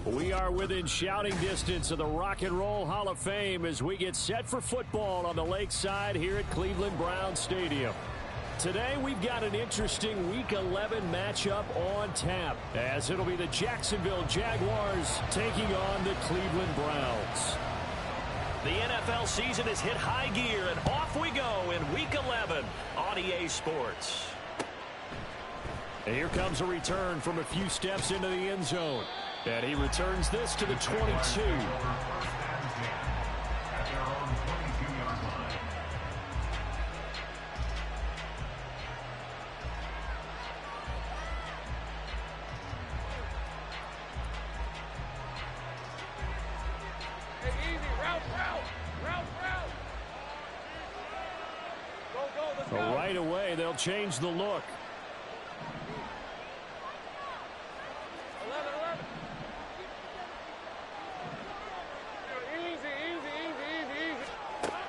We are within shouting distance of the Rock and Roll Hall of Fame as we get set for football on the lakeside here at Cleveland Browns Stadium. Today we've got an interesting Week 11 matchup on tap, as it'll be the Jacksonville Jaguars taking on the Cleveland Browns. The NFL season has hit high gear, and off we go in Week 11 on EA Sports. And here comes a return from a few steps into the end zone. And he returns this to the 22. So right away, they'll change the look.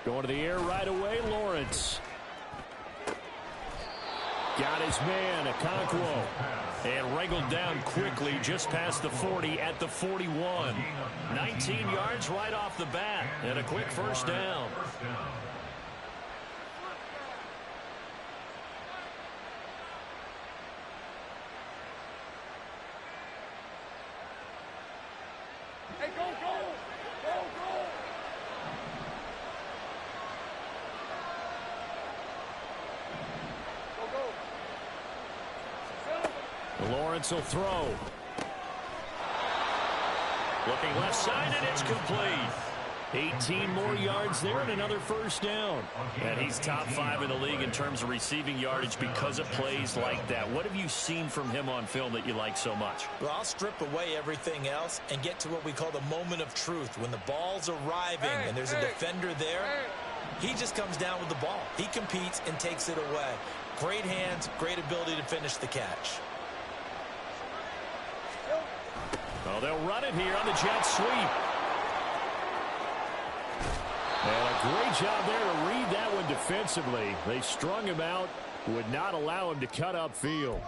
Going to the air right away, Lawrence. Got his man, Okonkwo. And wrangled down quickly just past the 40 at the 41. 19 yards right off the bat, and a quick first down. Hey, go, go! Go, go! Lawrence will throw. Looking left side, and it's complete. 18 more yards there and another first down. And he's top 5 in the league in terms of receiving yardage because of plays like that. What have you seen from him on film that you like so much? Well, I'll strip away everything else and get to what we call the moment of truth. When the ball's arriving and there's a defender there, he just comes down with the ball. He competes and takes it away. Great hands, great ability to finish the catch. Well, they'll run it here on the jet sweep. And a great job there to read that one defensively. They strung him out, would not allow him to cut upfield.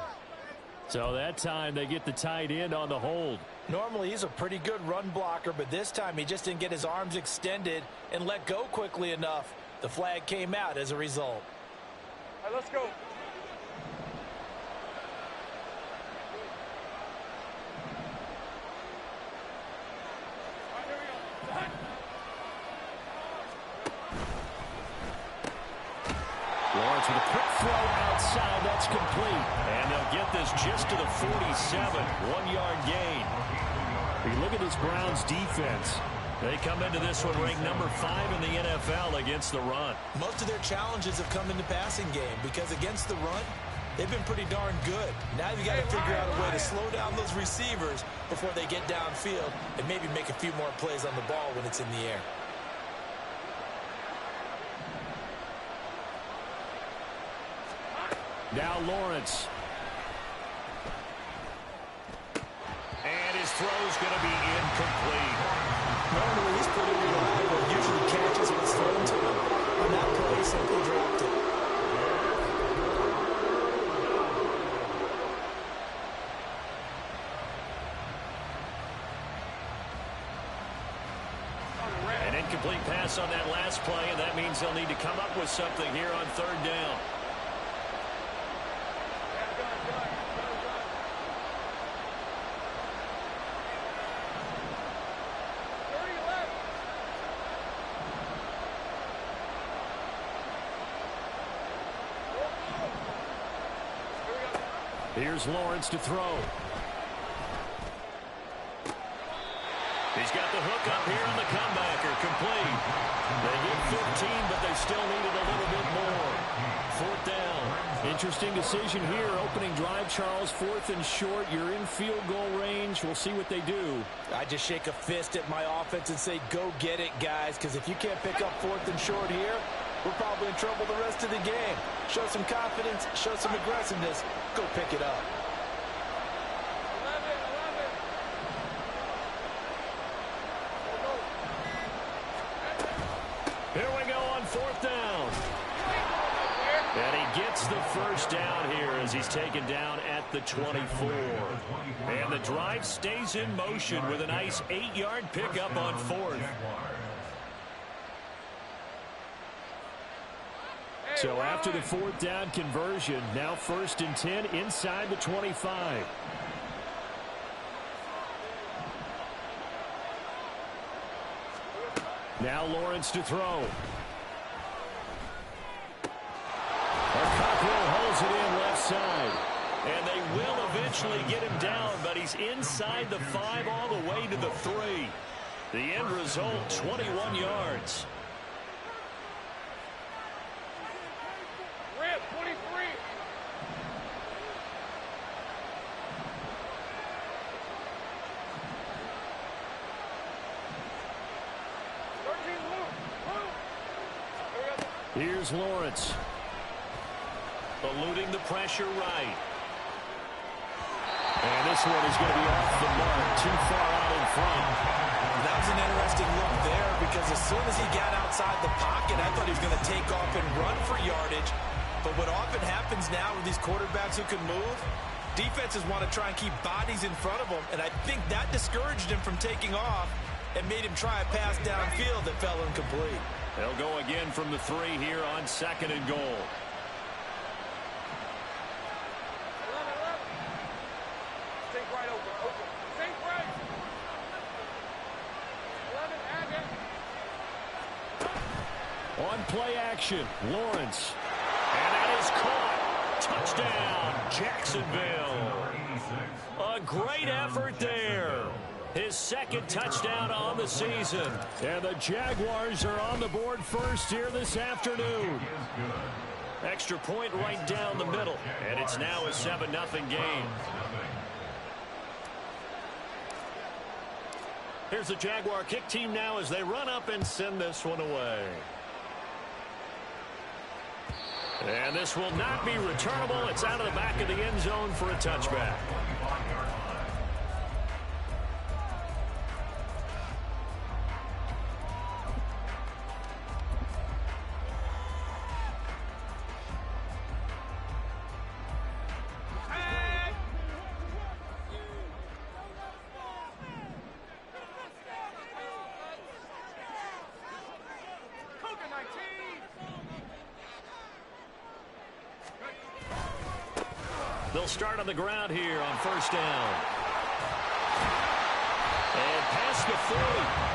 So that time they get the tight end on the hold. Normally he's a pretty good run blocker, but this time he just didn't get his arms extended and let go quickly enough. The flag came out as a result. All right, let's go. Lawrence with a quick throw outside. That's complete. And they'll get this just to the 47. 1-yard gain. You look at this Browns defense. They come into this one ranked number 5 in the NFL against the run. Most of their challenges have come in the passing game because against the run, they've been pretty darn good. Now you've got to figure out a way to slow down those receivers before they get downfield and maybe make a few more plays on the ball when it's in the air. Now Lawrence. And his throw's going to be incomplete. Normally he's pretty reliable. Usually catches what's thrown to him. On that play, he simply dropped it. An incomplete pass on that last play, and that means they'll need to come up with something here on 3rd down. Here's Lawrence to throw. He's got the hook up here on the comebacker, complete. They get 15, but they still needed a little bit more. 4th down, Interesting decision here. Opening drive, Charles. 4th and short. You're in field goal range. We'll see what they do. I just shake a fist at my offense and say, go get it, guys, because if you can't pick up 4th and short here, we're probably in trouble the rest of the game. Show some confidence, show some aggressiveness, go pick it up. Here we go on 4th down. And he gets the first down here as he's taken down at the 24. And the drive stays in motion with a nice 8-yard pickup on 4th. So after the 4th down conversion, now 1st and 10 inside the 25. Now Lawrence to throw. Cockrell holds it in left side. And they will eventually get him down, but he's inside the 5 all the way to the 3. The end result, 21 yards. Red, 23. Here's Lawrence. Eluding the pressure right. And this one is going to be off the mark, too far out in front. That was an interesting look there because as soon as he got outside the pocket, I thought he was going to take off and run for yardage. But what often happens now with these quarterbacks who can move, defenses want to try and keep bodies in front of them, and I think that discouraged him from taking off and made him try a pass downfield that fell incomplete. They'll go again from the 3 here on 2nd and goal. Think right open. Think right. 11, On play action, Lawrence. And that is caught. Touchdown, Jacksonville. A great effort there. His 2nd touchdown on the season. And the Jaguars are on the board first here this afternoon. Extra point right down the middle. And it's now a 7-0 game. Here's the Jaguar kick team now as they run up and send this one away. And this will not be returnable. It's out of the back of the end zone for a touchback. They'll start on the ground here on 1st down. And past the 40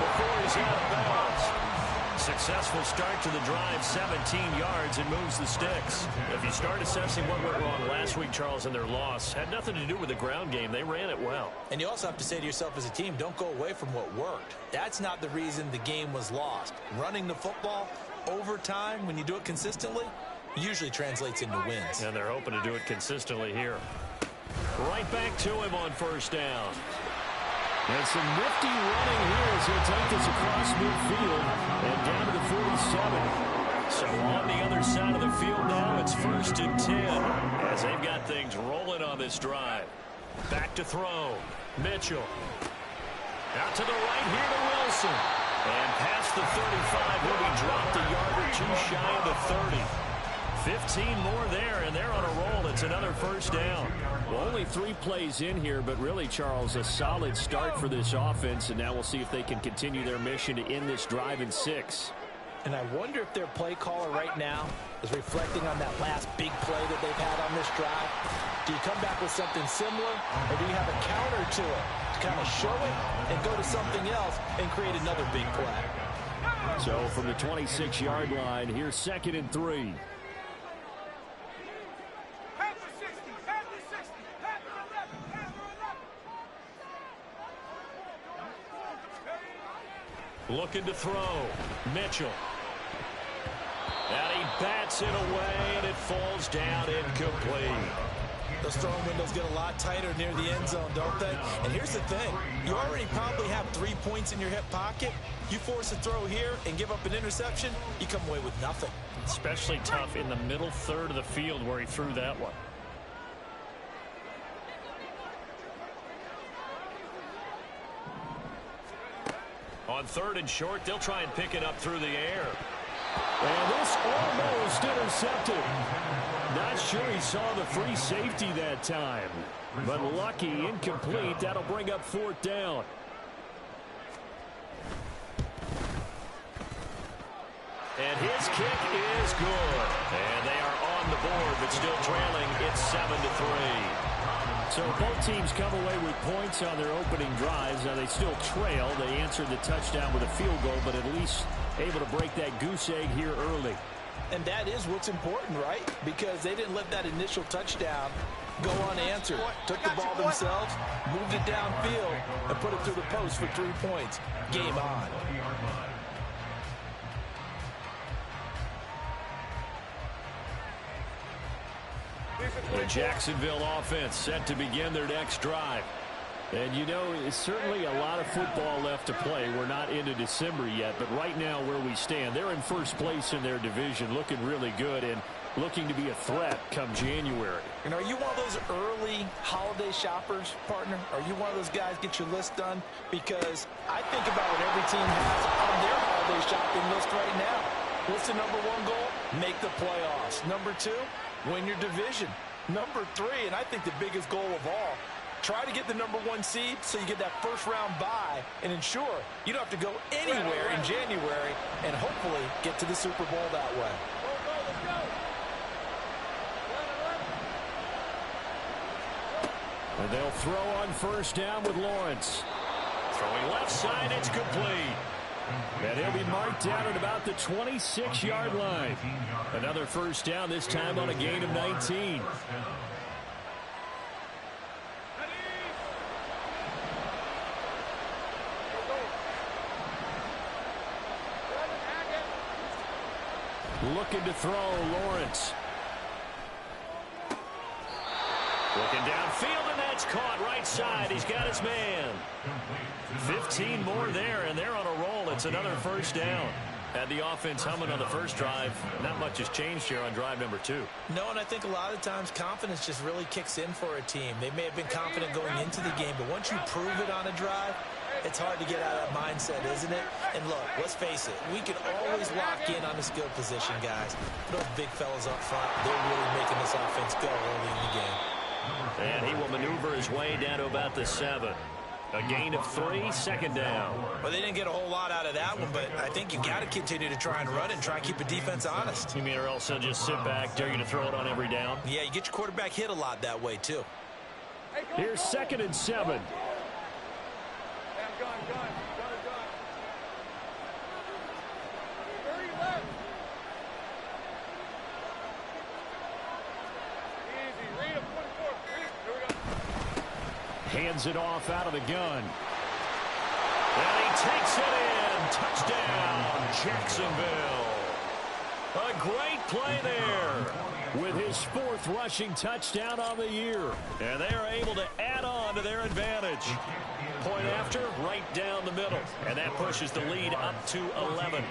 before he's out of bounds. Successful start to the drive, 17 yards, and moves the sticks. If you start assessing what went wrong last week, Charles, in their loss, had nothing to do with the ground game. They ran it well. And you also have to say to yourself as a team, don't go away from what worked. That's not the reason the game was lost. Running the football over time, when you do it consistently, usually translates into wins. And they're hoping to do it consistently here. Right back to him on 1st down. And some nifty running here as he'll take this across midfield and down to the 47. So on the other side of the field now, it's 1st and 10 as they've got things rolling on this drive. Back to throw. Mitchell. Out to the right here to Wilson. And past the 35, he'll be dropped a yard or 2 shy of the 30. 15 more there, and they're on a roll. It's another 1st down. Well, only 3 plays in here, but really, Charles, a solid start for this offense, and now we'll see if they can continue their mission to end this drive in 6. And I wonder if their play caller right now is reflecting on that last big play that they've had on this drive. Do you come back with something similar, or do you have a counter to it to kind of show it and go to something else and create another big play? So from the 26-yard line, here's 2nd and 3. Looking to throw. Mitchell. And he bats it away, and it falls down incomplete. Those throwing windows get a lot tighter near the end zone, don't they? And here's the thing. You already probably have 3 points in your hip pocket. You force a throw here and give up an interception, you come away with nothing. Especially tough in the middle third of the field where he threw that one. On 3rd and short, they'll try and pick it up through the air. And this almost intercepted. Not sure he saw the free safety that time. But lucky, incomplete. That'll bring up 4th down. And his kick is good. And they are on the board, but still trailing. It's 7-3. So both teams come away with points on their opening drives. Now they still trail. They answered the touchdown with a field goal, but at least able to break that goose egg here early. And that is what's important, right? Because they didn't let that initial touchdown go unanswered. Took the ball themselves, moved it downfield, and put it through the post for 3 points. Game on. The Jacksonville offense set to begin their next drive. And, you know, it's certainly a lot of football left to play. We're not into December yet, but right now where we stand, they're in first place in their division, looking really good and looking to be a threat come January. And are you one of those early holiday shoppers, partner? Are you one of those guys get your list done? Because I think about what every team has on their holiday shopping list right now. What's the number 1 goal? Make the playoffs. Number 2, win your division. Number 3, and I think the biggest goal of all, try to get the number 1 seed so you get that first-round bye and ensure you don't have to go anywhere in January and hopefully get to the Super Bowl that way. And they'll throw on 1st down with Lawrence. Throwing left side, it's complete. And he'll be marked down at about the 26-yard line. Another 1st down, this time on a gain of 19. Looking to throw, Lawrence. Looking downfield, and that's caught right side. He's got his man. 15 more there, and they're on a roll. It's another 1st down. Had the offense humming on the first drive. Not much has changed here on drive number 2. No, and I think a lot of times confidence just really kicks in for a team. They may have been confident going into the game, but once you prove it on a drive, it's hard to get out of that mindset, isn't it? And look, let's face it, we can always lock in on the skill position, guys. Those big fellas up front, they're really making this offense go early in the game. And he will maneuver his way down to about the 7. A gain of 3, 2nd down. Well, they didn't get a whole lot out of that one, but I think you got to continue to try and run and try and keep the defense honest. You mean or else they'll just sit back, dare you to throw it on every down? Yeah, you get your quarterback hit a lot that way, too. Here's 2nd and 7. Hands it off out of the gun. And he takes it in. Touchdown, Jacksonville. A great play there with his 4th rushing touchdown on the year. And they are able to add on to their advantage. Point after, right down the middle. And that pushes the lead up to 11.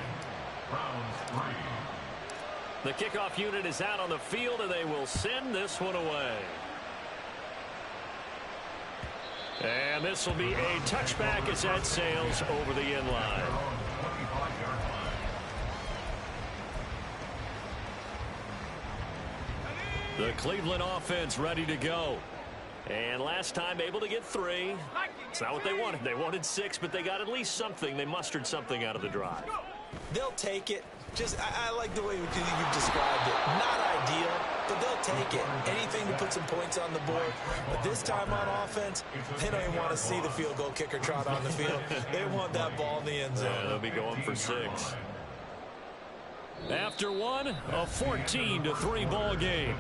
The kickoff unit is out on the field, and they will send this one away. And this will be a touchback as that sails over the end line. The Cleveland offense ready to go. And last time able to get 3. It's not what they wanted. They wanted 6, but they got at least something. They mustered something out of the drive. They'll take it. I like the way you described it. Not ideal, but they'll take it. Anything to put some points on the board. But this time on offense, they don't even want to see the field goal kicker trot on the field. They want that ball in the end zone. Yeah, they'll be going for 6. After one, a 14-3 ball game.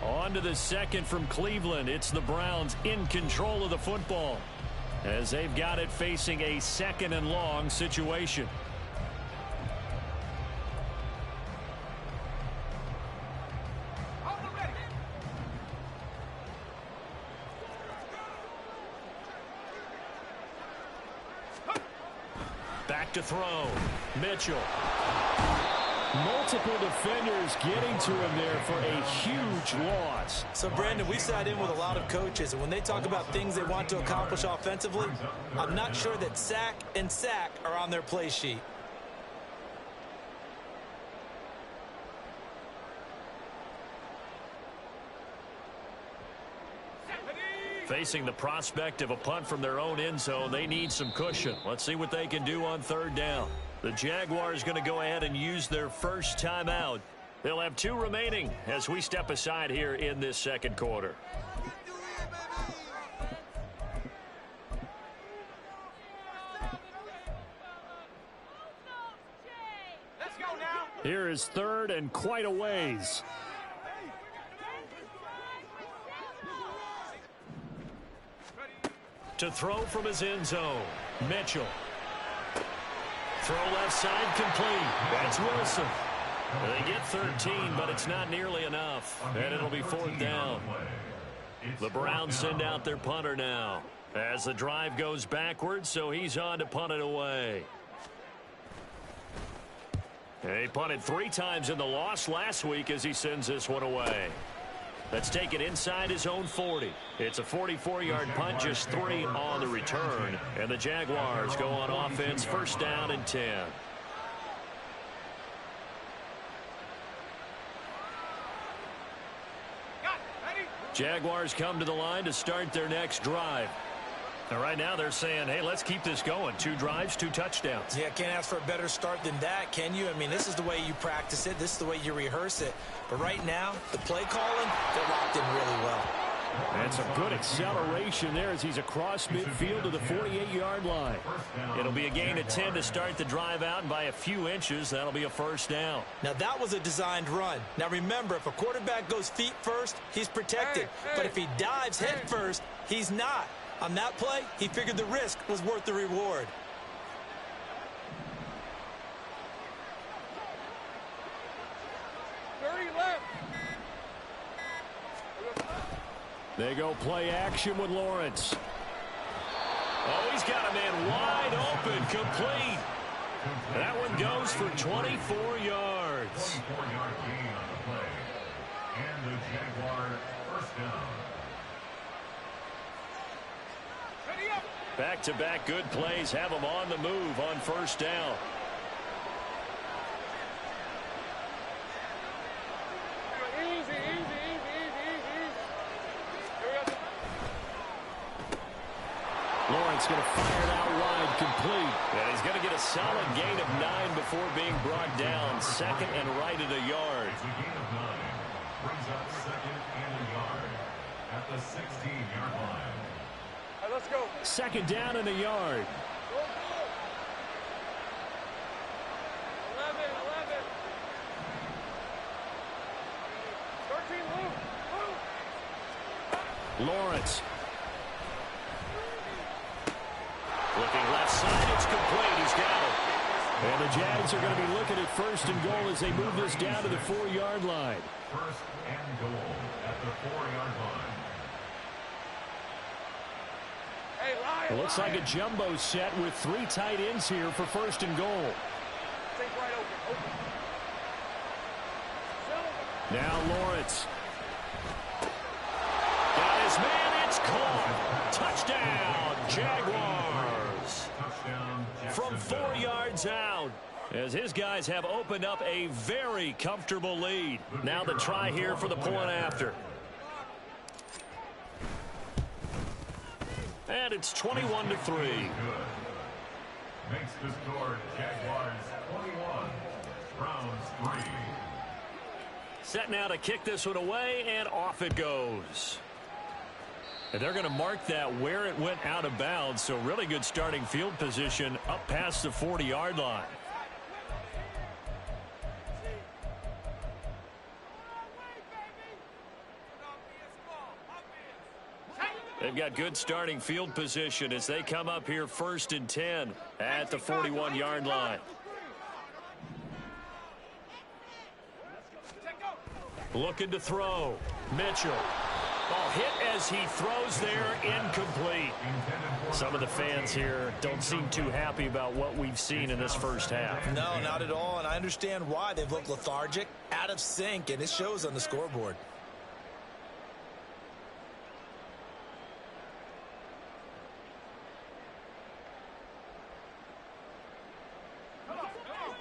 On to the 2nd from Cleveland. It's the Browns in control of the football, as they've got it facing a 2nd and long situation. to throw. Mitchell. Multiple defenders getting to him there for a huge loss. So, Brandon, we sat in with a lot of coaches, and when they talk about things they want to accomplish offensively, I'm not sure that sack and sack are on their play sheet. Facing the prospect of a punt from their own end zone, they need some cushion. Let's see what they can do on third down. The Jaguars going to go ahead and use their first timeout. They'll have 2 remaining as we step aside here in this second quarter. Let's go now. Here is third and quite a ways. To throw from his end zone, Mitchell. Throw left side complete. That's Wilson. They get 13, but it's not nearly enough. And it'll be fourth down. The Browns send out their punter now as the drive goes backwards, so he's on to punt it away. He punted 3 times in the loss last week as he sends this one away. Let's take it inside his own 40. It's a 44-yard punt, just 3 on the return. And the Jaguars go on offense, first down and 10. Jaguars come to the line to start their next drive. And right now they're saying, hey, let's keep this going. 2 drives, 2 touchdowns. Yeah, can't ask for a better start than that, can you? I mean, this is the way you practice it. This is the way you rehearse it. But right now, the play calling, they're locked in really well. And some good acceleration there as he's across midfield to the 48-yard line. It'll be a gain of 10 to start the drive out, and by a few inches, that'll be a first down. Now, that was a designed run. Now, remember, if a quarterback goes feet first, he's protected. But if he dives head first, he's not. On that play, he figured the risk was worth the reward. They go play action with Lawrence. Oh, he's got a man wide open, complete. That one goes for 24 yards. 24-yard gain on the play. And the Jaguar first down. Back-to-back good plays have them on the move on first down. Lawrence going to fire it out wide, complete. And he's going to get a solid gain of 9 before being brought down. Second and right at a yard. It's a gain of 9. Brings up second and a yard at the 16-yard line. Let's go. Second down and a yard. 11. 13, move. Lawrence. Looking left side, it's complete. He's got it. And the Jags are going to be looking at first and goal as they move this down to the 4-yard line. First and goal at the 4-yard line. It looks like a jumbo set with 3 tight ends here for first and goal. Now Lawrence. Got his man, it's caught. Touchdown, Jaguars. Touchdown, From 4 yards out, as his guys have opened up a very comfortable lead. Now the try here for the point after. And it's 21-3. Makes the score Jaguars 21, Browns 3. Set now to kick this one away, and off it goes. And they're going to mark that where it went out of bounds, so really good starting field position up past the 40-yard line. They've got good starting field position as they come up here first and 10 at the 41-yard line. Looking to throw. Mitchell. Ball hit as he throws there, incomplete. Some of the fans here don't seem too happy about what we've seen in this first half. No, not at all, and I understand why. They've looked lethargic, out of sync, and it shows on the scoreboard.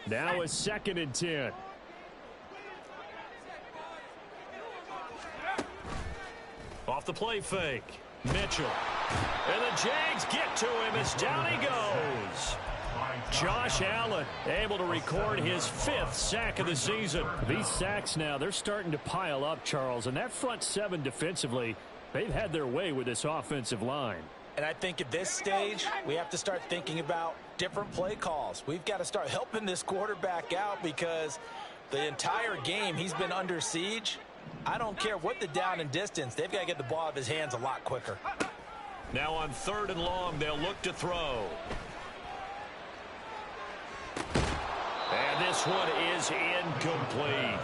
Now a 2nd and 10. Off the play fake. Mitchell. And the Jags get to him as down he goes. Josh Allen able to record his 5th sack of the season. These sacks now, they're starting to pile up, Charles. And that front 7 defensively, they've had their way with this offensive line. And I think at this stage, we have to start thinking about different play calls. We've got to start helping this quarterback out because the entire game he's been under siege. I don't care what the down and distance. They've got to get the ball out of his hands a lot quicker. Now on 3rd and long, they'll look to throw. And this one is incomplete.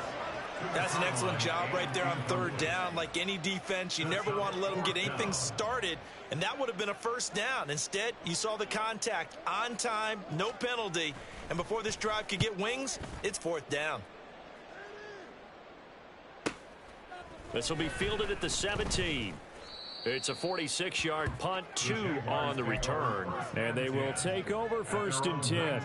That's an excellent job right there on 3rd down. Like any defense, you never want to let them get anything started, and that would have been a 1st down. Instead, you saw the contact on time, no penalty, and before this drive could get wings, it's 4th down. This will be fielded at the 17. It's a 46-yard punt, 2 on the return. And they will take over 1st and 10.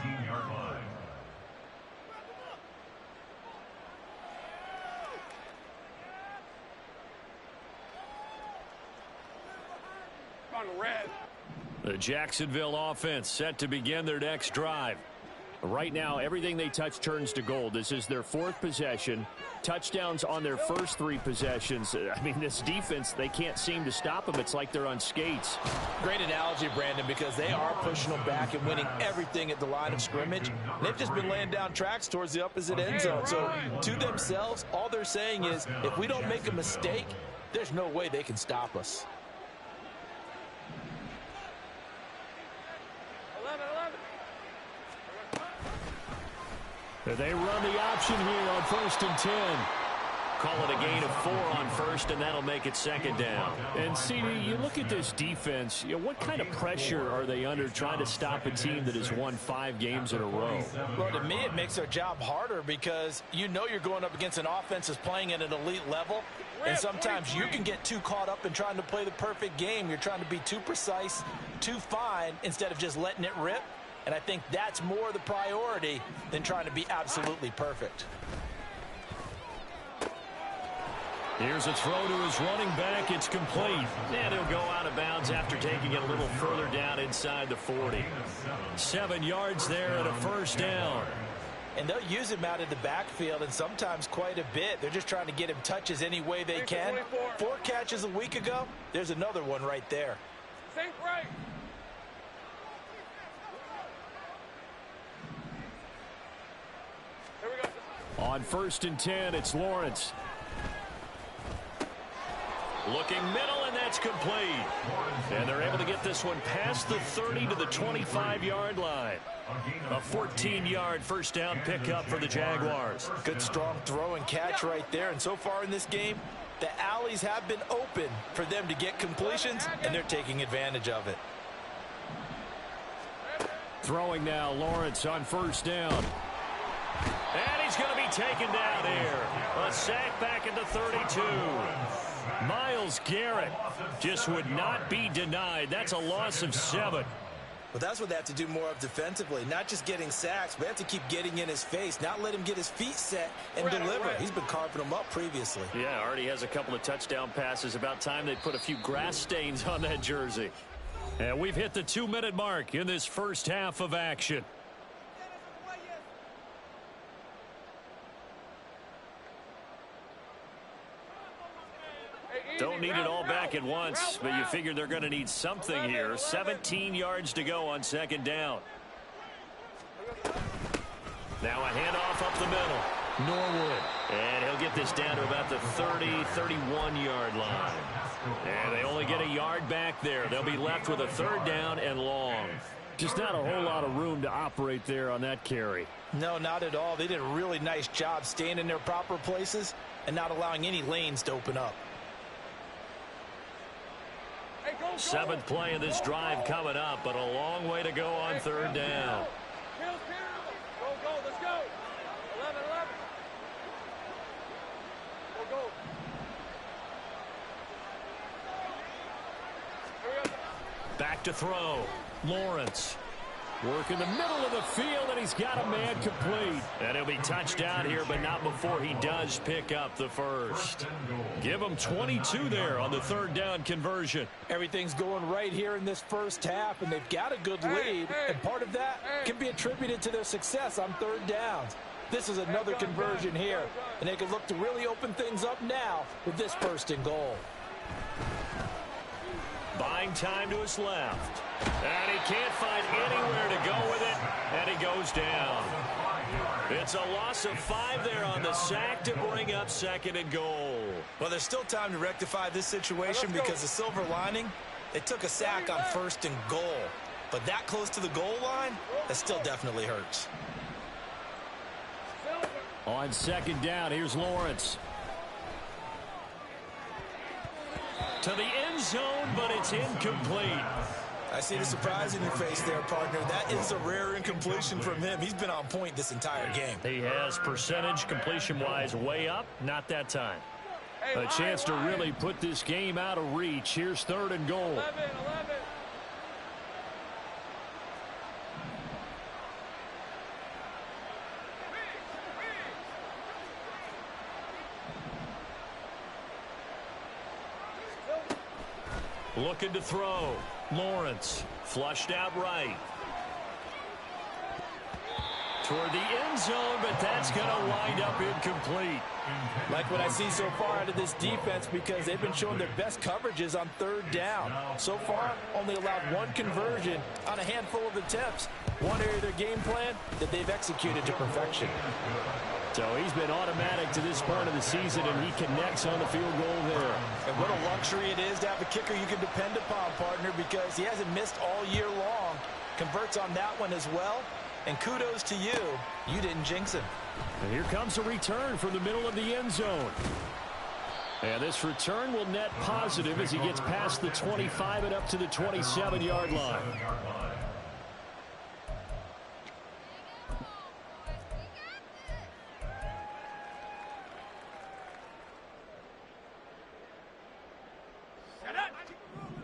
The Jacksonville offense set to begin their next drive. Right now, everything they touch turns to gold. This is their 4th possession. Touchdowns on their first 3 possessions. I mean, this defense, they can't seem to stop them. It's like they're on skates. Great analogy, Brandon, because they are pushing them back and winning everything at the line of scrimmage. They've just been laying down tracks towards the opposite end zone. So to themselves, all they're saying is, if we don't make a mistake, there's no way they can stop us. They run the option here on 1st and 10. Call it a gain of 4 on 1st, and that'll make it 2nd down. And, CD, you look at this defense, what kind of pressure are they under trying to stop a team that has won 5 games in a row? Well, to me, it makes their job harder because you know you're going up against an offense that's playing at an elite level, and sometimes you can get too caught up in trying to play the perfect game. You're trying to be too precise, too fine, instead of just letting it rip. And I think that's more the priority than trying to be absolutely perfect. Here's a throw to his running back. It's complete. And he'll go out of bounds after taking it a little further down inside the 40. 7 yards there and a 1st down. And they'll use him out of the backfield, and sometimes quite a bit. They're just trying to get him touches any way they can. 4 catches a week ago. There's another one right there. Think right. On 1st and 10, it's Lawrence. Looking middle, and that's complete. And they're able to get this one past the 30 to the 25-yard line. A 14-yard 1st down pickup for the Jaguars. Good strong throw and catch right there. And so far in this game, the alleys have been open for them to get completions, and they're taking advantage of it. Throwing now, Lawrence on 1st down. And he's going to be taken down here. A sack back at the 32. Myles Garrett just would not be denied. That's a loss of 7. Well, that's what they have to do more of defensively. Not just getting sacks, but they have to keep getting in his face. Not let him get his feet set and deliver. He's been carving them up previously. Yeah, already has a couple of touchdown passes. About time they put a few grass stains on that jersey. And we've hit the 2-minute mark in this first half of action. Don't need it all back at once, but you figure they're going to need something here. 17 yards to go on 2nd down. Now a handoff up the middle. Norwood. And he'll get this down to about the 30, 31-yard line. And they only get a yard back there. They'll be left with a 3rd down and long. Just not a whole lot of room to operate there on that carry. No, not at all. They did a really nice job staying in their proper places and not allowing any lanes to open up. Seventh play of this drive coming up, but a long way to go on third down. Go, let's go. 11. Go. Hurry up. Back to throw. Lawrence. Work in the middle of the field, and he's got a man complete. And he'll be touchdown here, but not before he does pick up the first. Give him 22 there on the third down conversion. Everything's going right here in this first half, and they've got a good lead, and part of that can be attributed to their success on third downs. This is another conversion here, and they can look to really open things up now with this first and goal. Buying time to his left. And he can't find anywhere to go with it, and he goes down. It's a loss of 5 there on the sack to bring up second and goal. Well, there's still time to rectify this situation because the silver lining, they took a sack on first and goal. But that close to the goal line, that still definitely hurts. On second down, here's Lawrence. To the end zone, but it's incomplete. I see the surprise in your face there, partner. That is a rare incompletion from him. He's been on point this entire game. He has percentage completion-wise way up, not that time. A chance to really put this game out of reach. Here's third and goal. 11. Looking to throw. Lawrence flushed out right. Toward the end zone, but that's going to wind up incomplete. Like what I see so far out of this defense because they've been showing their best coverages on third down. So far, only allowed one conversion on a handful of attempts. One area of their game plan that they've executed to perfection. So he's been automatic to this point of the season, and he connects on the field goal there. And what a luxury it is to have a kicker you can depend upon, partner, because he hasn't missed all year long. Converts on that one as well. And kudos to you. You didn't jinx him. And here comes a return from the middle of the end zone. And this return will net positive as he gets past the 25 and up to the 27-yard line.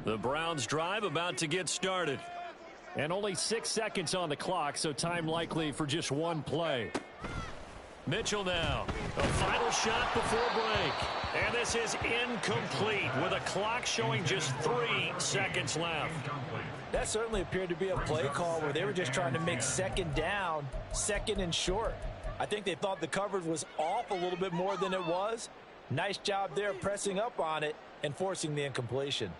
The Browns drive about to get started. And only 6 seconds on the clock, so time likely for just one play. Mitchell now. A final shot before break. And this is incomplete with a clock showing just 3 seconds left. That certainly appeared to be a play call where they were just trying to make second down, second and short. I think they thought the coverage was off a little bit more than it was. Nice job there pressing up on it and forcing the incompletion.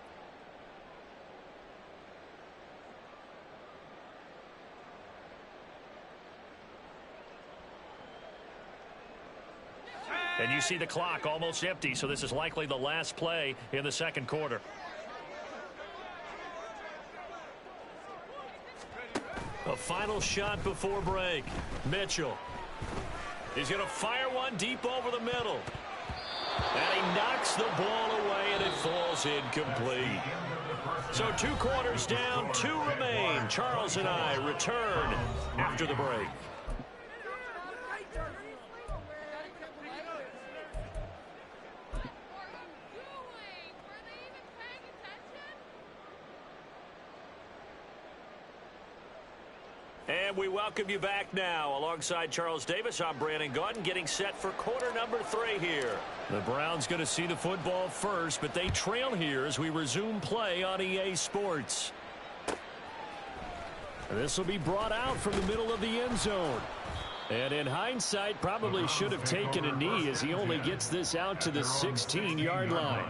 And you see the clock almost empty, so this is likely the last play in the second quarter. A final shot before break. Mitchell. He's going to fire one deep over the middle. And he knocks the ball away, and it falls incomplete. So 2 quarters down, 2 remain. Charles and I return after the break. And we welcome you back now. Alongside Charles Davis, I'm Brandon Gaudin, getting set for quarter number 3 here. The Browns going to see the football first, but they trail here as we resume play on EA Sports. This will be brought out from the middle of the end zone. And in hindsight, probably should have taken a knee as he only gets this out to the 16-yard line.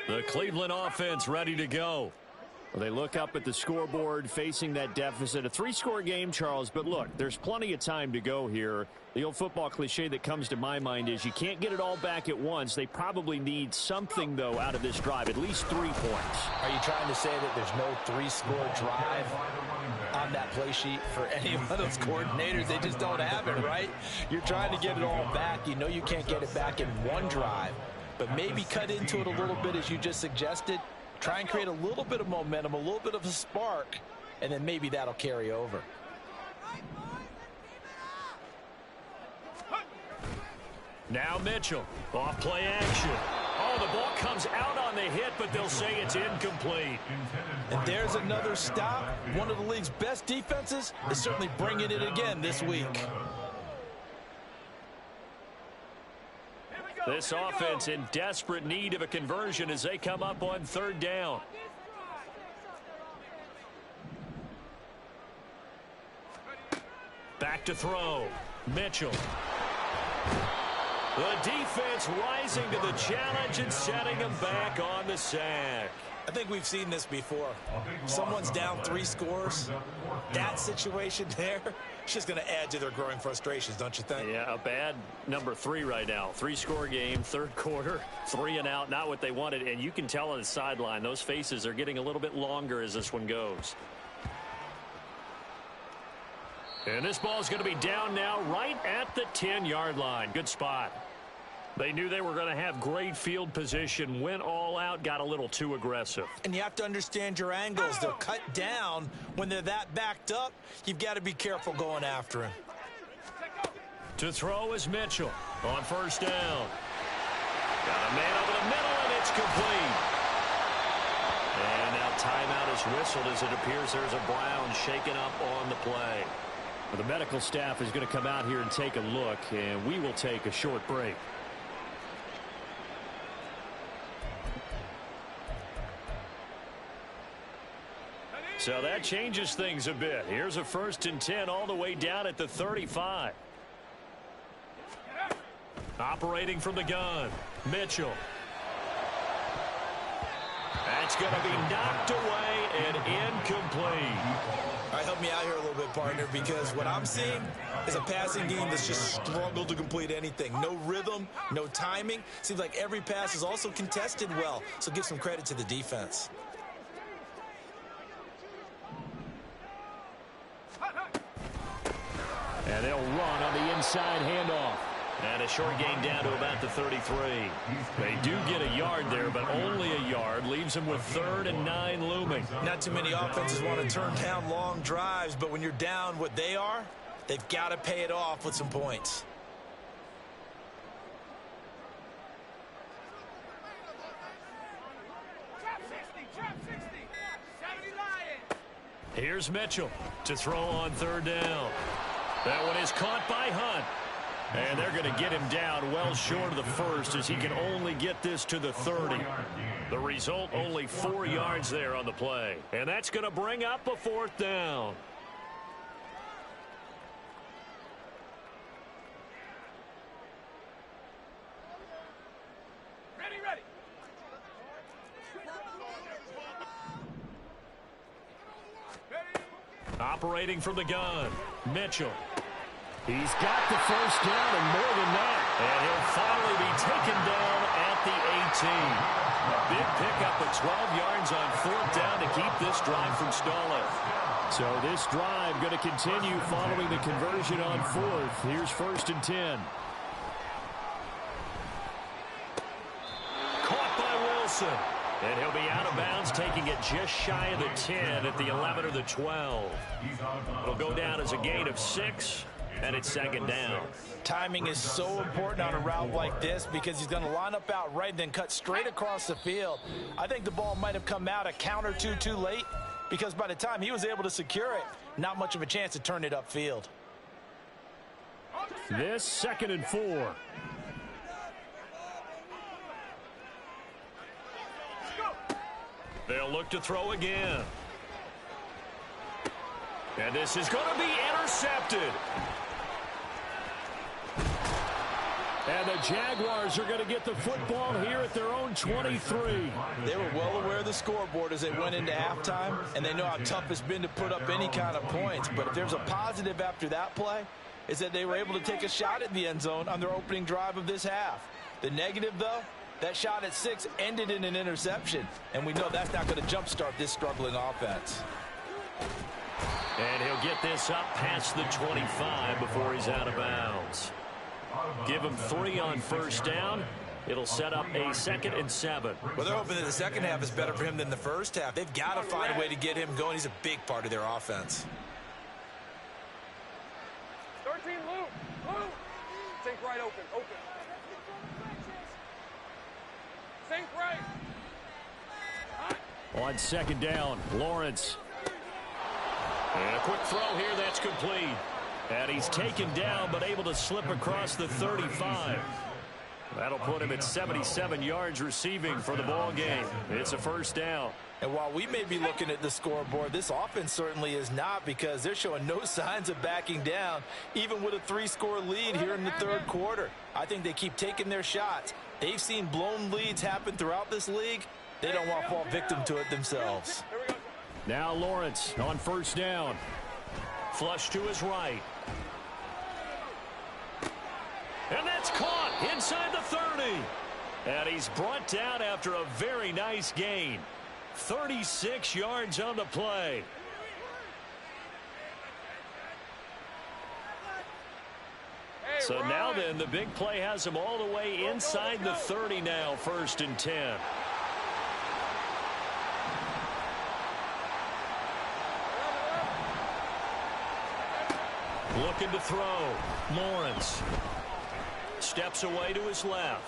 The Cleveland offense ready to go. Well, they look up at the scoreboard facing that deficit. A 3-score game, Charles, but look, there's plenty of time to go here. The old football cliche that comes to my mind is you can't get it all back at once. They probably need something, though, out of this drive, at least 3 points. Are you trying to say that there's no 3-score drive on that play sheet for any of those coordinators? They just don't have it, right? You're trying to get it all back. You know you can't get it back in one drive, but maybe cut into it a little bit as you just suggested. Try and create a little bit of momentum, a little bit of a spark, and then maybe that'll carry over. Now Mitchell, off play action. Oh, the ball comes out on the hit, but they'll say it's incomplete. And there's another stop. One of the league's best defenses is certainly bringing it again this week. This offense in desperate need of a conversion as they come up on 3rd down. Back to throw. Mitchell. The defense rising to the challenge and setting them back on the sack. I think we've seen this before. Someone's down 3 scores. That situation there, it's just going to add to their growing frustrations, don't you think? Yeah, a bad number 3 right now. 3-score game, 3rd quarter, 3 and out, not what they wanted. And you can tell on the sideline, those faces are getting a little bit longer as this one goes. And this ball is going to be down now right at the 10-yard line. Good spot. They knew they were going to have great field position, went all out, got a little too aggressive. And you have to understand your angles. They'll cut down when they're that backed up. You've got to be careful going after him. To throw is Mitchell on 1st down. Got a man over the middle, and it's complete. And now timeout is whistled as it appears there's a Brown shaken up on the play. Well, the medical staff is going to come out here and take a look, and we will take a short break. So that changes things a bit. Here's a 1st and 10 all the way down at the 35. Operating from the gun, Mitchell. That's going to be knocked away and incomplete. All right, help me out here a little bit, partner, because what I'm seeing is a passing game that's just struggled to complete anything. No rhythm, no timing. Seems like every pass is also contested well, so give some credit to the defense. And they'll run on the inside handoff. And a short gain down to about the 33. They do get a yard there, but only a yard. Leaves them with 3rd and 9 looming. Not too many offenses want to turn down long drives, but when you're down what they are, they've got to pay it off with some points. Here's Mitchell to throw on 3rd down. That one is caught by Hunt. And they're going to get him down well short of the 1st as he can only get this to the 30. The result, only 4 yards there on the play. And that's going to bring up a 4th down. Ready. Operating from the gun, Mitchell. He's got the 1st down and more than that. And he'll finally be taken down at the 18. A big pickup of 12 yards on 4th down to keep this drive from stalling. So this drive going to continue following the conversion on 4th. Here's 1st and 10. Caught by Wilson. And he'll be out of bounds, taking it just shy of the 10 at the 11 or the 12. It'll go down as a gain of 6. And it's 2nd down. Timing is so important on a route like this because he's going to line up out right and then cut straight across the field. I think the ball might have come out a count or two too late because by the time he was able to secure it, not much of a chance to turn it upfield. This 2nd and 4. They'll look to throw again. And this is going to be intercepted. And the Jaguars are going to get the football here at their own 23. They were well aware of the scoreboard as they went into halftime, and they know how tough it's been to put up any kind of points. But if there's a positive after that play, is that they were able to take a shot at the end zone on their opening drive of this half. The negative, though, that shot at 6 ended in an interception, and we know that's not going to jumpstart this struggling offense. And he'll get this up past the 25 before he's out of bounds. Give him 3 on first down. It'll set up a 2nd and 7. Well, they're hoping that the second half is better for him than the first half. They've got to find a way to get him going. He's a big part of their offense. 13, Luke. Luke. Sink right open. Open. Sink right. On 2nd down, Lawrence. And a quick throw here that's complete. And he's taken down but able to slip across the 35. That'll put him at 77 yards receiving for the ball game. It's a first down. And while we may be looking at the scoreboard, this offense certainly is not, because they're showing no signs of backing down, even with a 3-score lead here in the third quarter. I think they keep taking their shots. They've seen blown leads happen throughout this league. They don't want to fall victim to it themselves. Now Lawrence on first down. Flush to his right. And that's caught inside the 30. And he's brought down after a very nice gain. 36 yards on the play. So now then, the big play has him all the way inside the 30 now, 1st and 10. Looking to throw. Lawrence steps away to his left.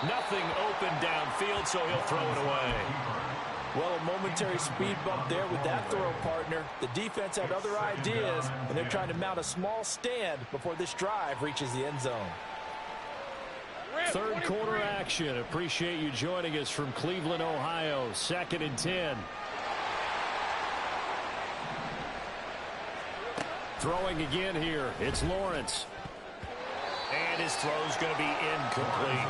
Nothing open downfield, so he'll throw it away. Well, a momentary speed bump there with that throw partner. The defense had other ideas, and they're trying to mount a small stand before this drive reaches the end zone. Third quarter action. Appreciate you joining us from Cleveland, Ohio. 2nd and 10. Throwing again here. It's Lawrence. And his throw's going to be incomplete.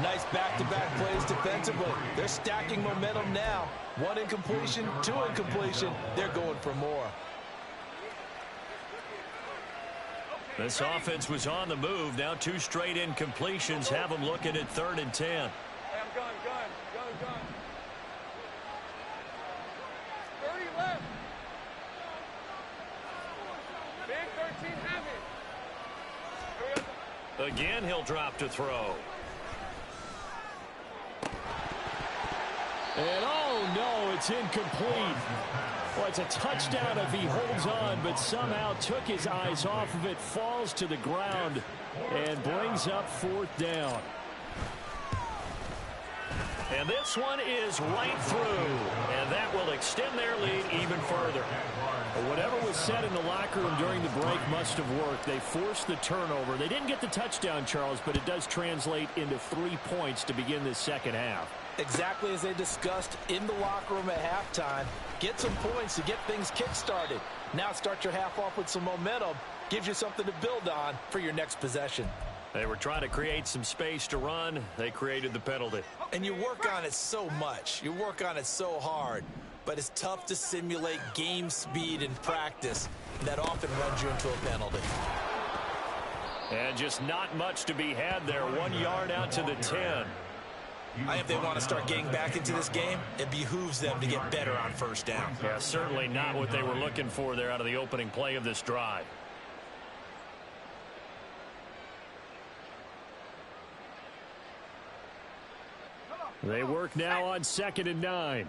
Nice back-to-back plays defensively. They're stacking momentum now. 1 incompletion, 2 incompletion. They're going for more. This offense was on the move. Now 2 straight incompletions have them looking at 3rd and 10. Hey, I'm gun. 30 left. Big 13 heavy. Again, he'll drop to throw. And oh no, it's incomplete. Well, it's a touchdown if he holds on, but somehow took his eyes off of it, falls to the ground, and brings up 4th down. And this one is right through, and that will extend their lead even further. Well, whatever was said in the locker room during the break must have worked. They forced the turnover. They didn't get the touchdown, Charles, but it does translate into 3 points to begin this second half. Exactly as they discussed in the locker room at halftime. Get some points to get things kick-started. Now start your half off with some momentum. Gives you something to build on for your next possession. They were trying to create some space to run. They created the penalty. And you work on it so much. You work on it so hard. But it's tough to simulate game speed in practice. And that often runs you into a penalty. And just not much to be had there. 1 yard out to the 10. I think if they want to start getting back into this game, it behooves them to get better on first down. Yeah, certainly not what they were looking for there out of the opening play of this drive. They work now on 2nd and 9.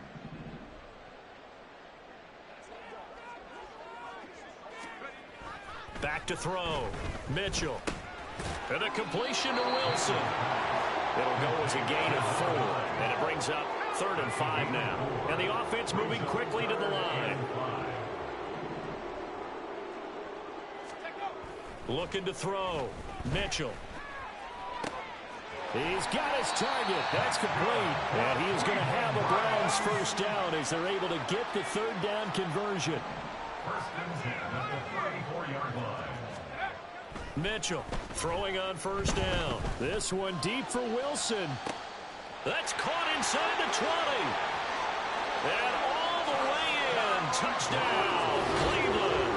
Back to throw. Mitchell. And a completion to Wilson. It'll go as a gain of 4. And it brings up 3rd and 5 now. And the offense moving quickly to the line. Looking to throw. Mitchell. He's got his target. That's complete. And he is going to have a Browns first down as they're able to get the 3rd down conversion. 1st and 10 at the 34-yard line. Mitchell throwing on first down. This one deep for Wilson. That's caught inside the 20. And all the way in. Touchdown, Cleveland.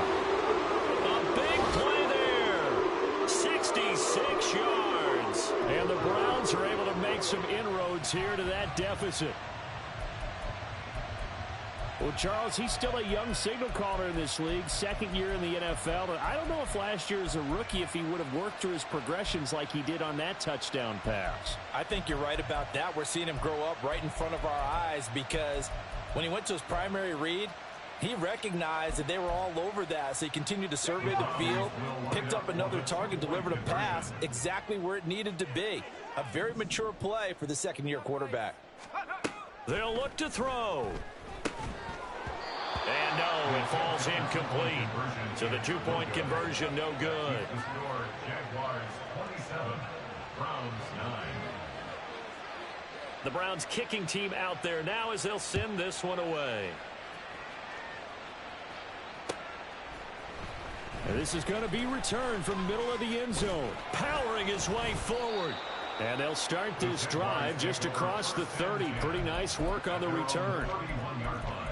A big play there. 66 yards. And the Browns are able to make some inroads here to that deficit. Well, Charles, he's still a young signal caller in this league, second year in the NFL. But I don't know if last year as a rookie, if he would have worked through his progressions like he did on that touchdown pass. I think you're right about that. We're seeing him grow up right in front of our eyes because when he went to his primary read, he recognized that they were all over that. So he continued to survey the field, picked up another target, delivered a pass exactly where it needed to be. A very mature play for the second-year quarterback. They'll look to throw. And no, it falls incomplete. So the two-point conversion, no good. Jaguars 27, Browns 9. The Browns kicking team out there now as they'll send this one away. And this is going to be returned from the middle of the end zone. Powering his way forward. And they'll start this drive just across the 30. Pretty nice work on the return. 31-yard line.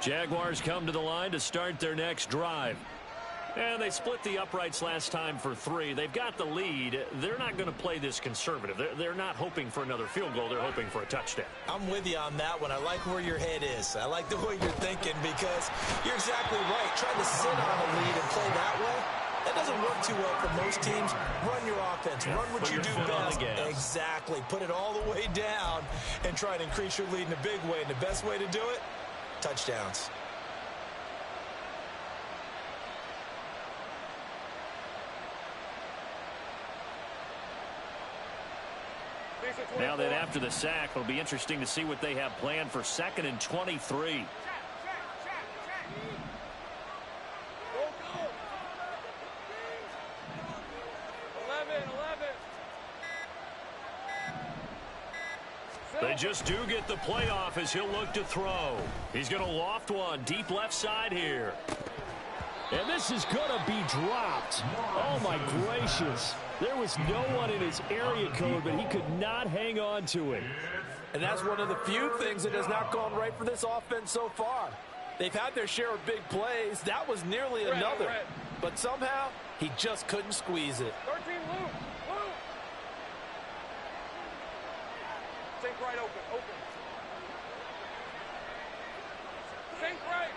Jaguars come to the line to start their next drive. And they split the uprights last time for 3. They've got the lead. They're not going to play this conservative. They're not hoping for another field goal. They're hoping for a touchdown. I'm with you on that one. I like where your head is. I like the way you're thinking because you're exactly right. Trying to sit on a lead and play that way, that doesn't work too well for most teams. Run your offense. Run what you do best. Exactly. Put it all the way down and try to increase your lead in a big way. And the best way to do it, touchdowns. Now that after the sack, it'll be interesting to see what they have planned for 2nd and 23. They just do get the playoff as he'll look to throw. He's going to loft one deep left side here. And this is going to be dropped. Oh, my gracious. There was no one in his area code, but he could not hang on to it. And that's one of the few things that has not gone right for this offense so far. They've had their share of big plays. That was nearly another. But somehow, he just couldn't squeeze it. 13, Luke. Sink right open. Sink right.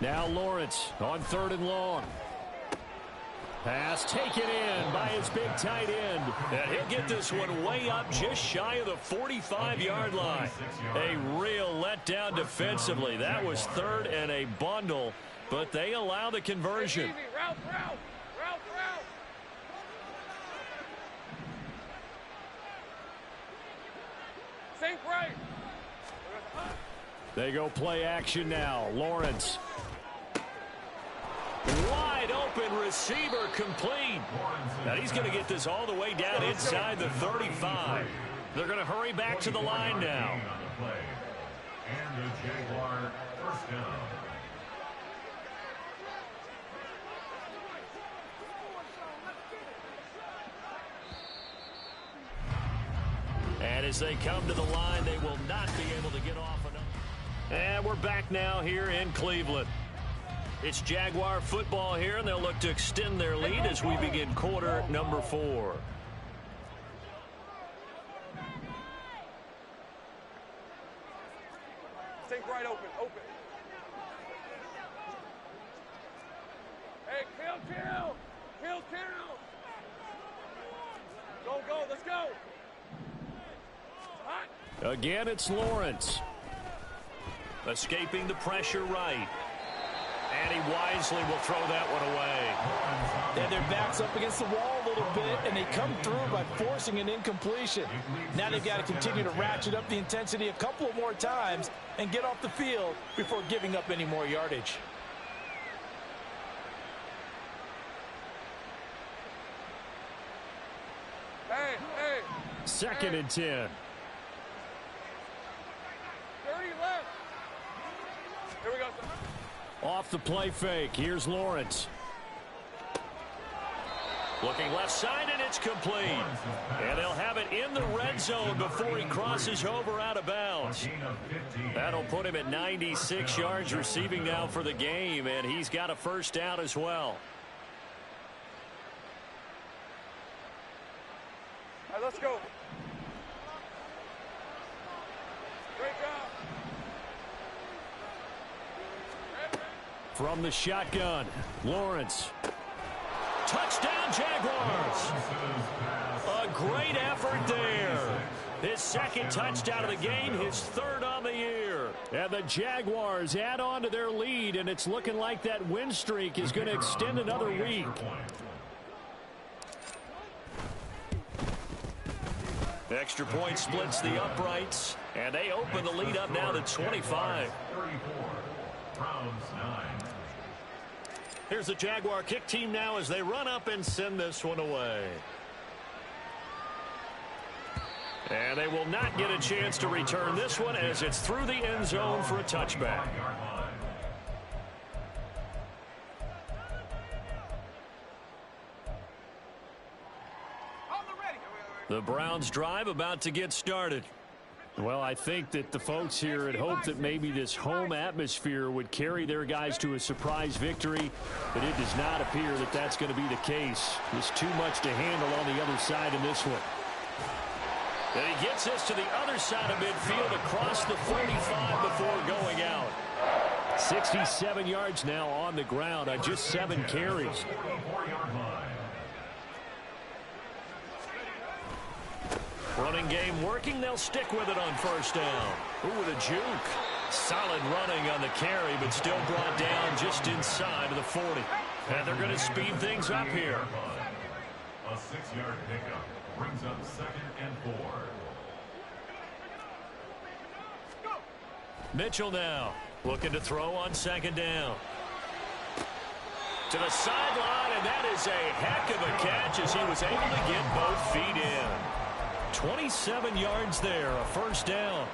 Now Lawrence on 3rd and long. Pass taken in by his big tight end. And he'll get this one way up just shy of the 45-yard line. A real letdown defensively. That was 3rd and a bundle, but they allow the conversion. Route. Sink right. They go play action now. Lawrence. Wide open receiver complete. Now he's going to get this all the way down inside the 35. They're going to hurry back to the line now. And the Jaguar first down. And as they come to the line, they will not be able to get off enough. And we're back now here in Cleveland. It's Jaguar football here, and they'll look to extend their lead as we begin quarter number 4. Sink right open. Hey, kill. Go, let's go. Hot. Again, it's Lawrence. Escaping the pressure right. And he wisely will throw that one away. And their back's up against the wall a little bit, and they come through by forcing an incompletion. Now they've got to continue to ratchet up the intensity a couple of more times and get off the field before giving up any more yardage. Hey, hey. 2nd and 10. 30 left. Here we go. Off the play fake. Here's Lawrence. Looking left side, and it's complete. And they'll have it in the red zone before he crosses over out of bounds. That'll put him at 96 yards receiving now for the game, and he's got a first down as well. All right, let's go. Great job. From the shotgun, Lawrence. Touchdown, Jaguars. A great effort there. His 2nd touchdown of the game, his 3rd on the year. And the Jaguars add on to their lead, and it's looking like that win streak is going to extend another week. Extra point splits the uprights, and they open the lead up now to 25. 34. Browns 9. Here's the Jaguar kick team now as they run up and send this one away. And they will not get a chance to return this one as it's through the end zone for a touchback. The Browns drive about to get started. Well, I think that the folks here had hoped that maybe this home atmosphere would carry their guys to a surprise victory, but it does not appear that that's going to be the case. There's too much to handle on the other side in this one. And he gets us to the other side of midfield across the 45 before going out. 67 yards now on the ground on just 7 carries. Running game working. They'll stick with it on first down. Ooh, with a juke. Solid running on the carry, but still brought down just inside of the 40. And they're going to speed things up here. A 6-yard pickup brings up 2nd and 4. Mitchell now looking to throw on 2nd down. To the sideline, and that is a heck of a catch as he was able to get both feet in. 27 yards there, a first down.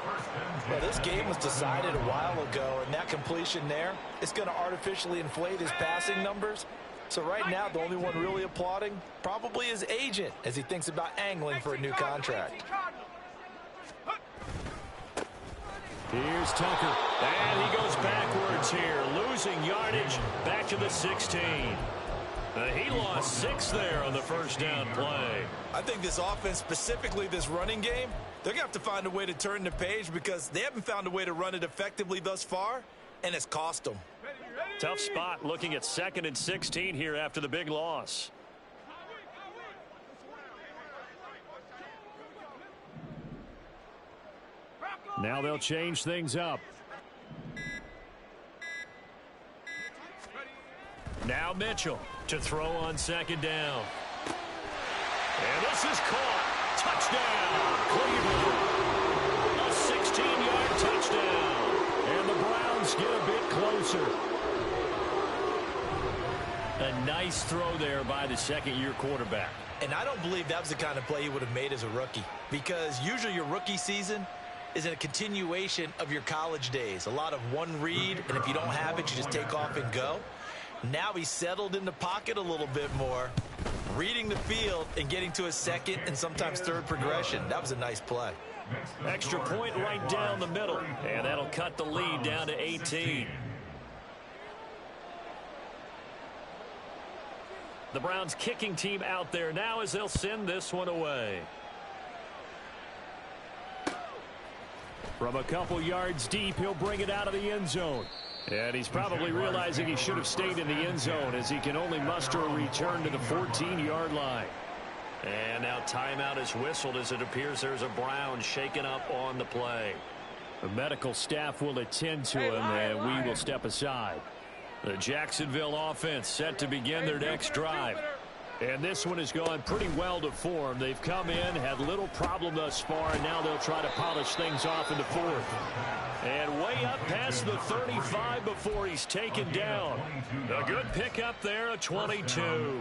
Well, this game was decided a while ago, and that completion there, it's going to artificially inflate his passing numbers. So right now, the only one really applauding probably his agent as he thinks about angling for a new contract. Here's Tucker. And he goes backwards here, losing yardage back to the 16. He lost 6 there on the first down play. I think this offense, specifically this running game, they're going to have to find a way to turn the page because they haven't found a way to run it effectively thus far, and it's cost them. Tough spot looking at 2nd and 16 here after the big loss. Now they'll change things up. Now Mitchell to throw on 2nd down. And this is caught. Touchdown, Cleveland. A 16-yard touchdown. And the Browns get a bit closer. A nice throw there by the 2nd-year quarterback. And I don't believe that was the kind of play he would have made as a rookie, because usually your rookie season is in a continuation of your college days. A lot of one read, and if you don't have it, you just take off and go. Now he's settled in the pocket a little bit more, reading the field and getting to a 2nd and sometimes 3rd progression. That was a nice play. Extra point right down the middle, and that'll cut the lead down to 18. The Browns kicking team out there now as they'll send this one away. From a couple yards deep, he'll bring it out of the end zone. And he's probably realizing he should have stayed in the end zone as he can only muster a return to the 14-yard line. And now timeout is whistled as it appears there's a Brown shaken up on the play. The medical staff will attend to him, and we will step aside. The Jacksonville offense set to begin their next drive. And this one has gone pretty well to form. They've come in, had little problem thus far, and now they'll try to polish things off in the fourth. And way up past the 35 before he's taken down. A good pickup there, a 22.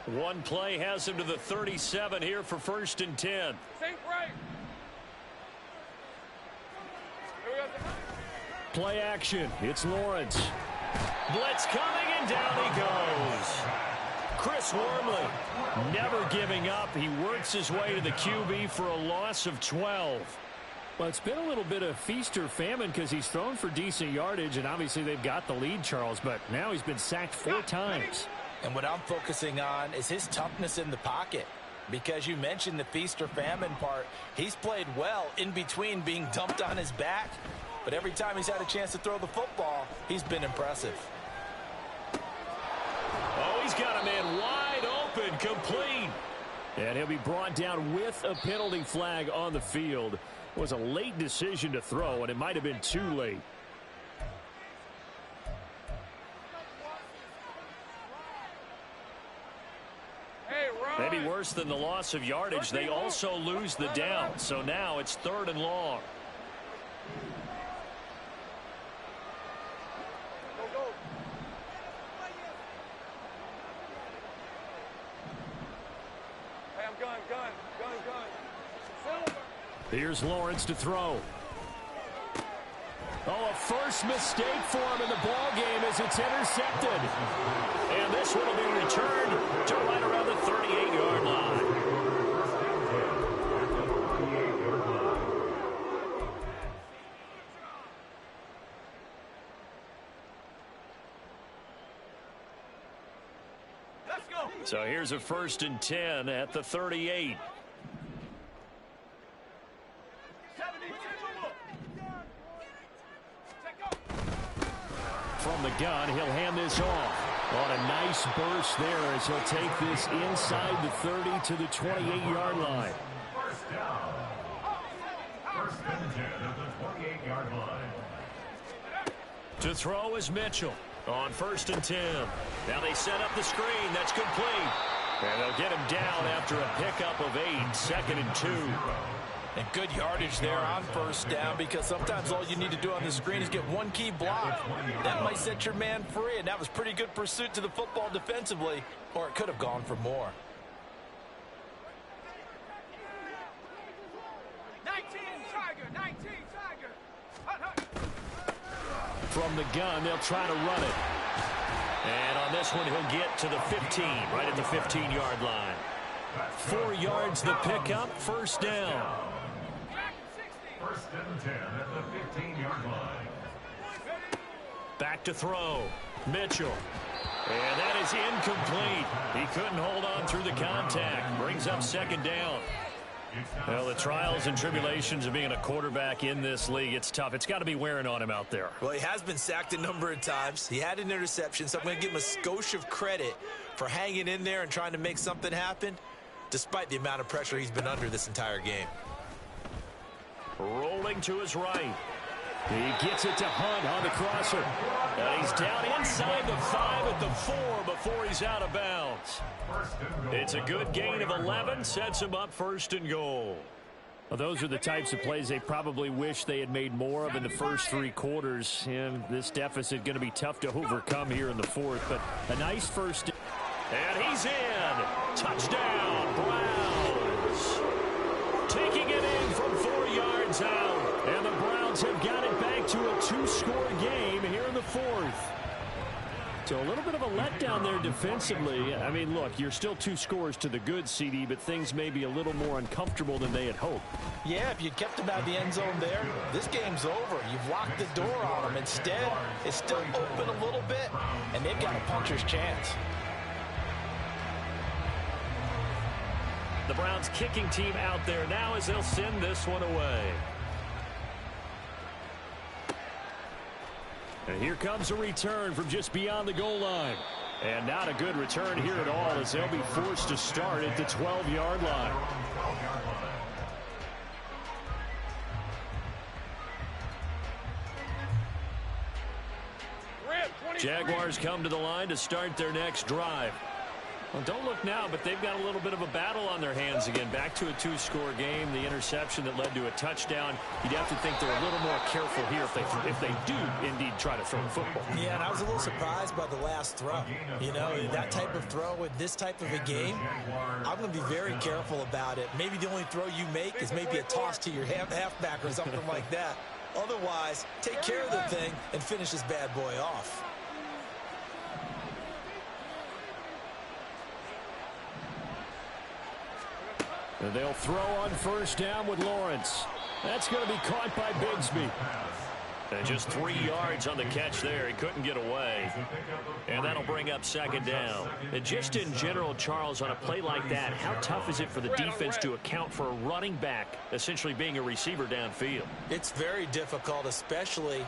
One play has him to the 37 here for 1st and 10. Play action. It's Lawrence. Blitz coming, and down he goes. Chris Wormley never giving up. He works his way to the QB for a loss of 12. Well, it's been a little bit of feast or famine because he's thrown for decent yardage, and obviously they've got the lead, Charles, but now he's been sacked 4 times. And what I'm focusing on is his toughness in the pocket. Because you mentioned the feast or famine part. He's played well in between being dumped on his back. But every time he's had a chance to throw the football, he's been impressive. Oh, he's got a man wide open, complete. And he'll be brought down with a penalty flag on the field. It was a late decision to throw, and it might have been too late. Maybe worse than the loss of yardage, they also lose the down. So now it's 3rd and long. Hey, I'm gun. Here's Lawrence to throw. Oh, a first mistake for him in the ball game as it's intercepted. And this one will be returned to right around the 38-yard line. Let's go. So here's a 1st and 10 at the 38. From the gun, he'll hand this off. On a nice burst there as he'll take this inside the 30 to the 28-yard line. First down. 1st and 10 at the 28-yard line. To throw is Mitchell on 1st and 10. Now they set up the screen. That's complete. And they'll get him down after a pickup of 8. 2nd and 2. And good yardage there on 1st down, because sometimes all you need to do on the screen is get one key block. That might set your man free, and that was pretty good pursuit to the football defensively, or it could have gone for more. 19 Tiger. From the gun, they'll try to run it. And on this one, he'll get to the 15, right at the 15-yard line. 4 yards the pickup, 1st down. 1st and 10 at the 15-yard line. Back to throw. Mitchell. And that is incomplete. He couldn't hold on through the contact. Brings up 2nd down. Well, the trials and tribulations of being a quarterback in this league, it's tough. It's got to be wearing on him out there. Well, he has been sacked a number of times. He had an interception, so I'm going to give him a skosh of credit for hanging in there and trying to make something happen, despite the amount of pressure he's been under this entire game. Rolling to his right. He gets it to Hunt on the crosser. And he's down inside the 5 at the 4 before he's out of bounds. It's a good gain of 11. Sets him up 1st and goal. Well, those are the types of plays they probably wish they had made more of in the first 3 quarters. And this deficit going to be tough to overcome here in the 4th. But a nice first. And he's in. Touchdown, Browns. Taking it in from 4 yards out. And the Browns have got it back to a 2-score game here in the 4th. So a little bit of a letdown there defensively. I mean, look, you're still 2 scores to the good, CD, but things may be a little more uncomfortable than they had hoped. Yeah, if you'd kept him out of the end zone there, this game's over. You've locked the door on him. Instead, it's still open a little bit, and they've got a puncher's chance. The Browns kicking team out there now as they'll send this one away. And here comes a return from just beyond the goal line. And not a good return here at all, as they'll be forced to start at the 12-yard line. Jaguars come to the line to start their next drive. Well, don't look now, but they've got a little bit of a battle on their hands again. Back to a two-score game. The interception that led to a touchdown. You'd have to think they're a little more careful here if they do indeed try to throw the football. Yeah, and I was a little surprised by the last throw. You know, that type of throw with this type of a game, I'm going to be very careful about it. Maybe the only throw you make is maybe a toss to your halfback or something like that. Otherwise, take care of the thing and finish this bad boy off. And they'll throw on first down with Lawrence. That's going to be caught by Bigsby. And just 3 yards on the catch there. He couldn't get away. And that'll bring up second down. And just in general, Charles, on a play like that, how tough is it for the defense to account for a running back essentially being a receiver downfield? It's very difficult, especially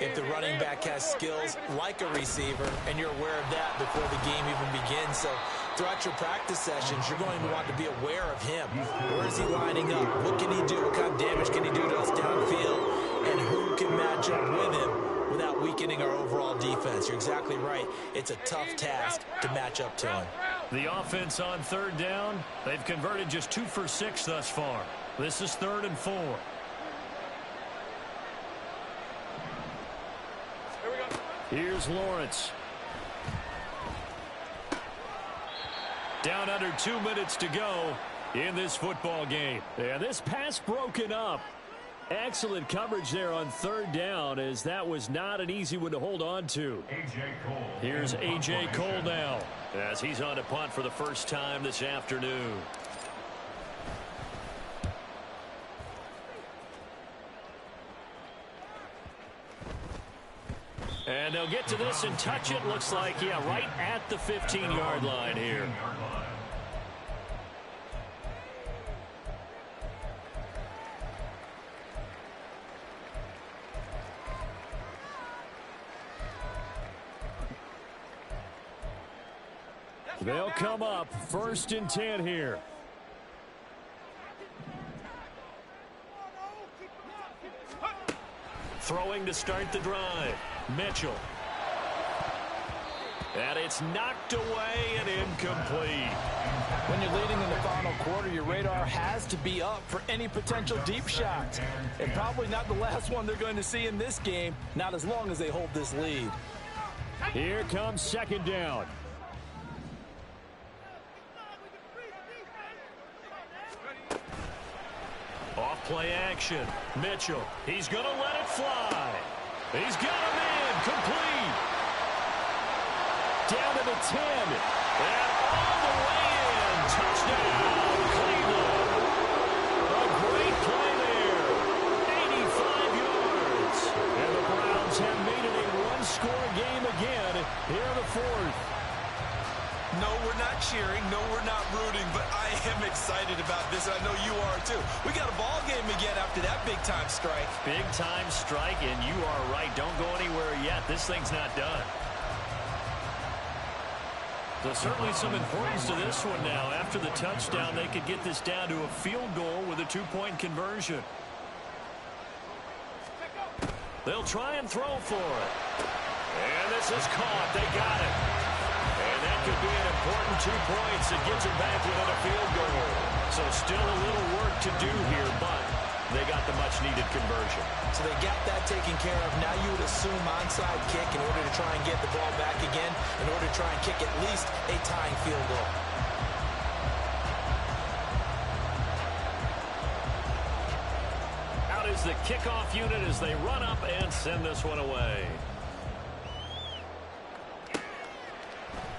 if the running back has skills like a receiver, and you're aware of that before the game even begins. So throughout your practice sessions, you're going to want to be aware of him. Where is he lining up? What can he do? What kind of damage can he do to us downfield? And who can match up with him without weakening our overall defense? You're exactly right. It's a tough task to match up to him. The offense on third down, they've converted just 2 for 6 thus far. This is 3rd and 4. Here's Lawrence. Down under 2 minutes to go in this football game. And this pass broken up. Excellent coverage there on third down, as that was not an easy one to hold on to. Here's A.J. Cole now, as he's on to punt for the first time this afternoon. And they'll get to this and touch it. Looks like, yeah, right at the 15-yard line here. They'll come up 1st and 10 here. Throwing to start the drive. Mitchell. And it's knocked away and incomplete. When you're leading in the final quarter, your radar has to be up for any potential deep shots. And probably not the last one they're going to see in this game, not as long as they hold this lead. Here comes second down. Off play action. Mitchell. He's going to let it fly. He's got him in. Complete. Down to the 10. And all the way in. Touchdown, Cleveland. A great play there. 85 yards. And the Browns have made it a one-score game again here in the 4th. No, we're not cheering. No, we're not rooting, but I am excited about this. I know you are too. We got a ball game again after that big-time strike. Big-time strike, and you are right. Don't go anywhere yet. This thing's not done. So certainly some importance to this one now. After the touchdown, they could get this down to a field goal with a 2-point conversion. They'll try and throw for it. And this is caught. They got it. And that could be an important 2 points. It gets it back within a field goal. So still a little work to do here, but they got the much-needed conversion. So they got that taken care of. Now you would assume onside kick in order to try and get the ball back again, in order to try and kick at least a tying field goal. Out is the kickoff unit as they run up and send this one away.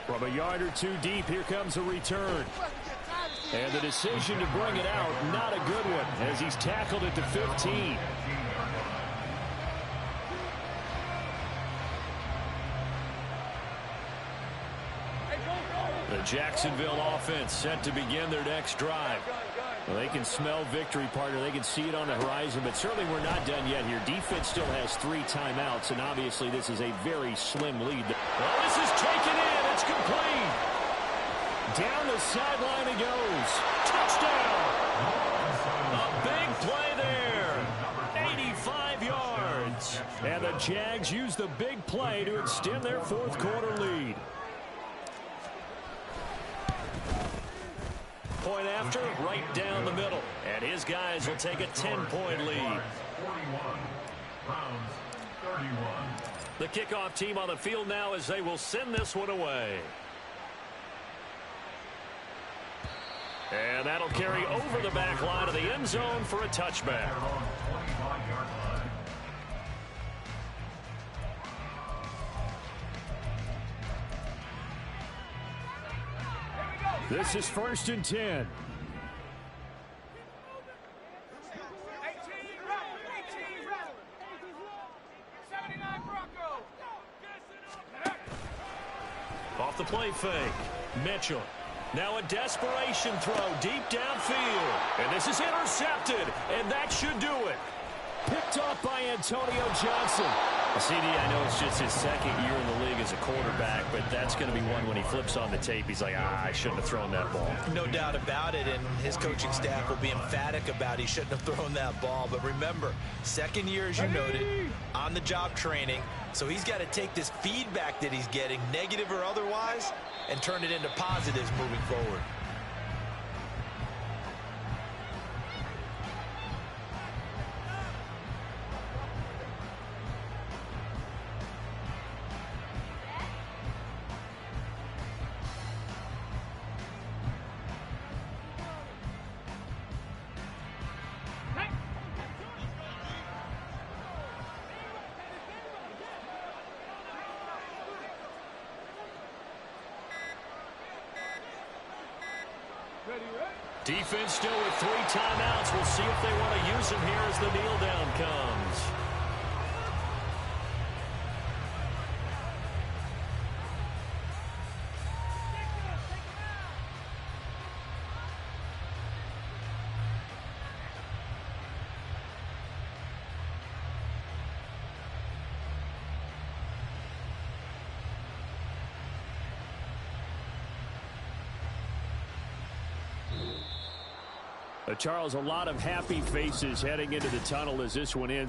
From a yard or 2 deep, here comes a return. And the decision to bring it out, not a good one, as he's tackled at the 15. The Jacksonville offense set to begin their next drive. Well, they can smell victory, partner. They can see it on the horizon, but certainly we're not done yet here. Defense still has 3 timeouts, and obviously this is a very slim lead. Well, this is taken in. It's complete. Down the sideline it goes. Touchdown. A big play there. 85 yards. And the Jags use the big play to extend their fourth-quarter lead. Point after, right down the middle. And his guys will take a 10-point lead. 41. Browns 31. The kickoff team on the field now as they will send this one away. And that'll carry over the back line of the end zone for a touchback. This is 1st and 10. Off the play fake. Mitchell. Now a desperation throw deep downfield. And this is intercepted. And that should do it. Picked off by Antonio Johnson. CD, I know it's just his second year in the league as a quarterback, but that's going to be one when he flips on the tape. He's like, I shouldn't have thrown that ball. No doubt about it, and his coaching staff will be emphatic about he shouldn't have thrown that ball. But remember, second year, as you noted, on-the-job training, so he's got to take this feedback that he's getting, negative or otherwise, and turn it into positives moving forward. Defense still with 3 timeouts. We'll see if they want to use them here as the kneel down comes. Charles, a lot of happy faces heading into the tunnel as this one ends.